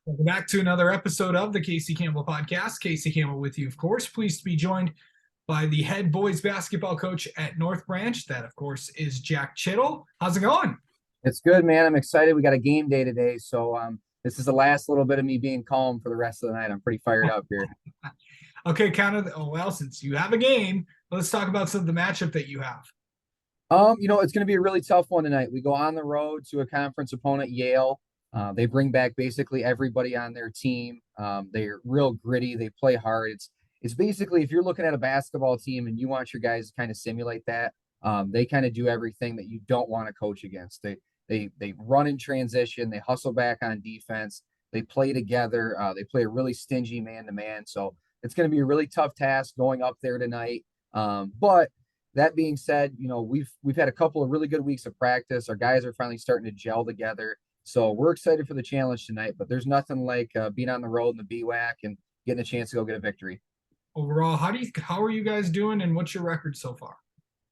Welcome back to another episode of the Casey Campbell Podcast. Casey Campbell with you, of course. Pleased to be joined by the head boys basketball coach at North Branch. That, of course, is Jack Chittle. How's it going? It's good, man. I'm excited. We got a game day today, so this is the last little bit of me being calm for the rest of the night. I'm pretty fired up here. Okay, since you have a game, let's talk about some of the matchup that you have. It's going to be a really tough one tonight. We go on the road to a conference opponent, Yale. They bring back basically everybody on their team. They're real gritty. They play hard. It's basically if you're looking at a basketball team and you want your guys to kind of simulate that, they kind of do everything that you don't want to coach against. They run in transition. They hustle back on defense. They play together. They play a really stingy man to man. So it's going to be a really tough task going up there tonight. But that being said, we've had a couple of really good weeks of practice. Our guys are finally starting to gel together. So we're excited for the challenge tonight, but there's nothing like being on the road in the BWAC and getting a chance to go get a victory. Overall, how are you guys doing, and what's your record so far?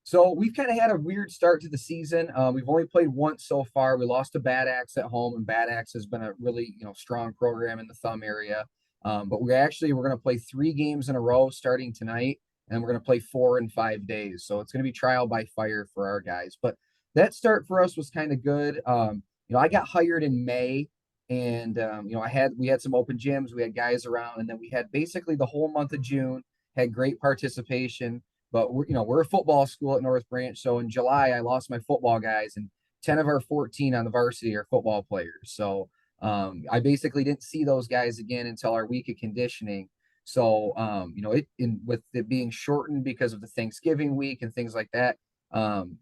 So we've kind of had a weird start to the season. We've only played once so far. We lost to Bad Axe at home, and Bad Axe has been a really strong program in the Thumb area. But we're going to play 3 games in a row starting tonight, and we're going to play 4 in 5 days. So it's going to be trial by fire for our guys. But that start for us was kind of good. I got hired in May, and we had some open gyms, we had guys around, and then we had basically the whole month of June had great participation. But we're a football school at North Branch, so in July I lost my football guys, and 10 of our 14 on the varsity are football players. So I basically didn't see those guys again until our week of conditioning. So with it being shortened because of the Thanksgiving week and things like that,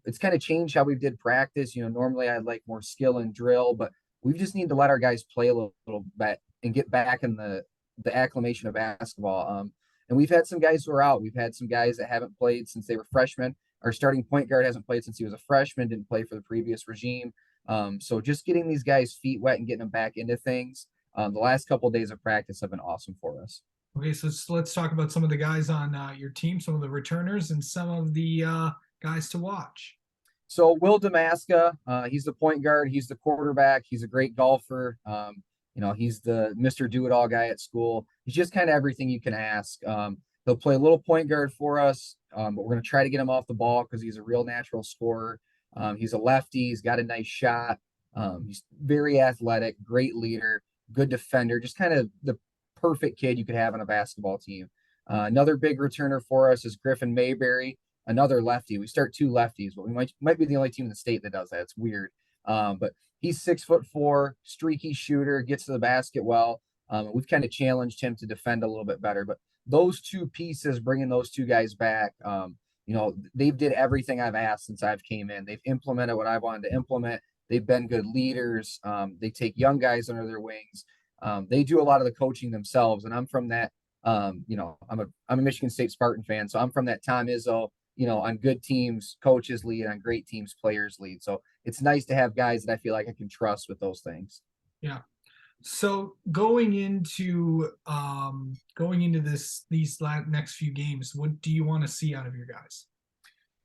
it's kind of changed how we did practice. Normally I'd like more skill and drill, but we just need to let our guys play a little bit and get back in the acclimation of basketball. And we've had some guys who are out. We've had some guys that haven't played since they were freshmen. Our starting point guard hasn't played since he was a freshman, didn't play for the previous regime. So just getting these guys' feet wet and getting them back into things. The last couple of days of practice have been awesome for us. Okay, so let's talk about some of the guys on your team, some of the returners, and some of the guys to watch. So Will Damaska, he's the point guard. He's the quarterback. He's a great golfer. He's the Mr. Do-It-All guy at school. He's just kind of everything you can ask. He'll play a little point guard for us, but we're going to try to get him off the ball because he's a real natural scorer. He's a lefty. He's got a nice shot. He's very athletic, great leader, good defender, just kind of the perfect kid you could have on a basketball team. Another big returner for us is Griffin Mayberry, another lefty. We start 2 lefties, but we might be the only team in the state that does that. It's weird. But he's 6'4", streaky shooter, gets to the basket well. We've kind of challenged him to defend a little bit better. But those 2 pieces, bringing those 2 guys back, they've did everything I've asked since I've came in. They've implemented what I wanted to implement. They've been good leaders. They take young guys under their wings. They do a lot of the coaching themselves, and I'm from that. I'm a Michigan State Spartan fan, so I'm from that Tom Izzo. On good teams, coaches lead; on great teams, players lead. So it's nice to have guys that I feel like I can trust with those things. Yeah. So going into these next few games, what do you want to see out of your guys?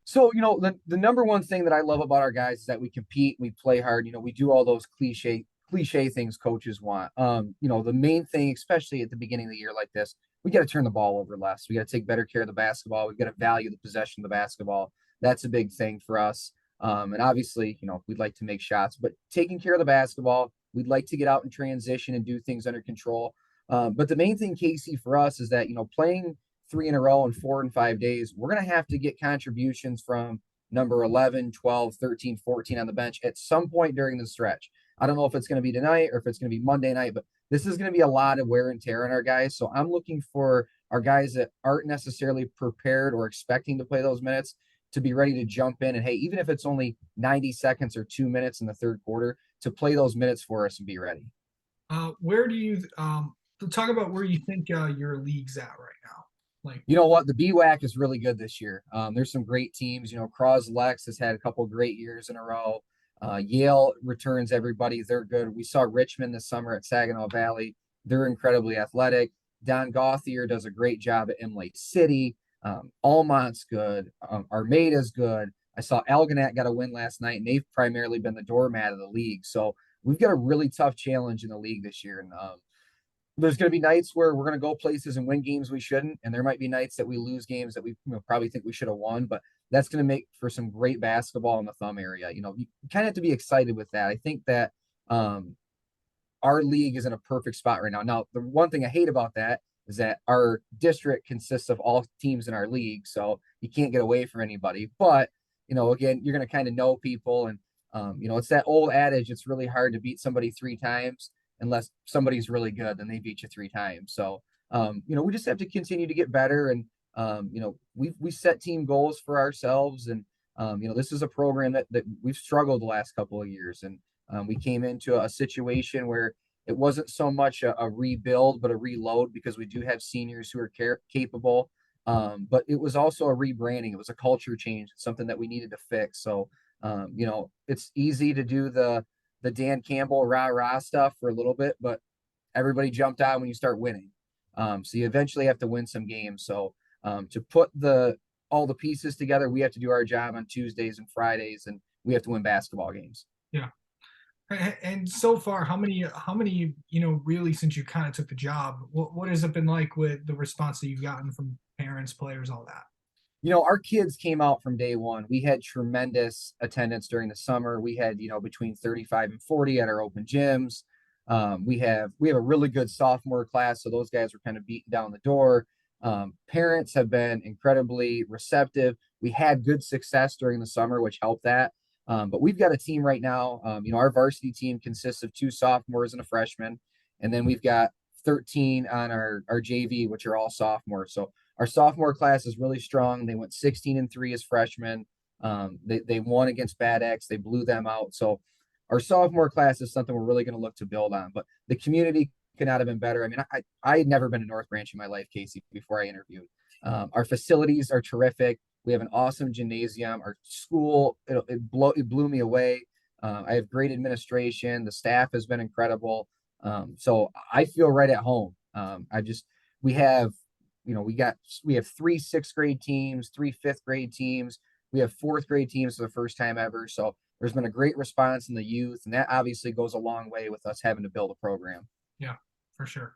So, the number one thing that I love about our guys is that we compete, we play hard, we do all those cliche things coaches want. The main thing, especially at the beginning of the year like this, we got to turn the ball over less. We got to take better care of the basketball. We've got to value the possession of the basketball. That's a big thing for us. And obviously, we'd like to make shots, but taking care of the basketball, we'd like to get out in transition and do things under control. But the main thing, Casey, for us is that, playing 3 in a row and 4 in 5 days, we're going to have to get contributions from number 11, 12, 13, 14 on the bench at some point during the stretch. I don't know if it's going to be tonight or if it's going to be Monday night, but this is going to be a lot of wear and tear on our guys. So I'm looking for our guys that aren't necessarily prepared or expecting to play those minutes to be ready to jump in. And hey, even if it's only 90 seconds or 2 minutes in the third quarter, to play those minutes for us and be ready. Where do you talk about where you think your league's at right now? Like, you know what, the BWAC is really good this year. There's some great teams. Cros-Lex has had a couple great years in a row. Yale returns everybody. They're good. We saw Richmond this summer at Saginaw Valley. They're incredibly athletic. Don Gothier does a great job at Imlay City. Almont's good. Armada's good. I saw Algonac got a win last night, and they've primarily been the doormat of the league. So we've got a really tough challenge in the league this year. And There's going to be nights where we're going to go places and win games we shouldn't, and there might be nights that we lose games that we probably think we should have won. But that's going to make for some great basketball in the Thumb area. You kind of have to be excited with that. I think that um, our league is in a perfect spot right now. Now, the one thing I hate about that is that our district consists of all teams in our league, so you can't get away from anybody. But again, you're going to kind of know people, and it's that old adage: it's really hard to beat somebody 3 times unless somebody's really good, then they beat you 3 times. So, we just have to continue to get better, and we set team goals for ourselves, and this is a program that we've struggled the last couple of years, and we came into a situation where it wasn't so much a rebuild, but a reload because we do have seniors who are capable. But it was also a rebranding. It was a culture change. It's something that we needed to fix. So, it's easy to do the Dan Campbell rah rah stuff for a little bit, but everybody jumped on when you start winning. So you eventually have to win some games. So to put all the pieces together, we have to do our job on Tuesdays and Fridays, and we have to win basketball games. Yeah. And so far, how many, really since you kind of took the job, what has it been like with the response that you've gotten from parents, players, all that? Our kids came out from day one. We had tremendous attendance during the summer. We had, between 35 and 40 at our open gyms. We have a really good sophomore class, so those guys were kind of beating down the door. Parents have been incredibly receptive. We had good success during the summer, which helped that. But we've got a team right now. Our varsity team consists of 2 sophomores and a freshman, and then we've got 13 on our JV, which are all sophomores. So our sophomore class is really strong. They went 16-3 as freshmen. They won against Bad X. They blew them out. So our sophomore class is something we're really going to look to build on. But the community could not have been better. I mean, I had never been to North Branch in my life, Casey, before I interviewed. Our facilities are terrific. We have an awesome gymnasium. Our school, it blew me away. I have great administration. The staff has been incredible. So I feel right at home. We have, we have 3 6th-grade teams, 3 5th-grade teams. We have 4th-grade teams for the first time ever. So there's been a great response in the youth, and that obviously goes a long way with us having to build a program. Yeah, for sure.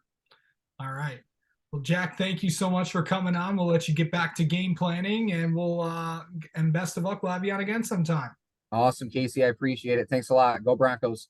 All right. Well, Jack, thank you so much for coming on. We'll let you get back to game planning, and and best of luck. We'll have you on again sometime. Awesome, Casey. I appreciate it. Thanks a lot. Go Broncos.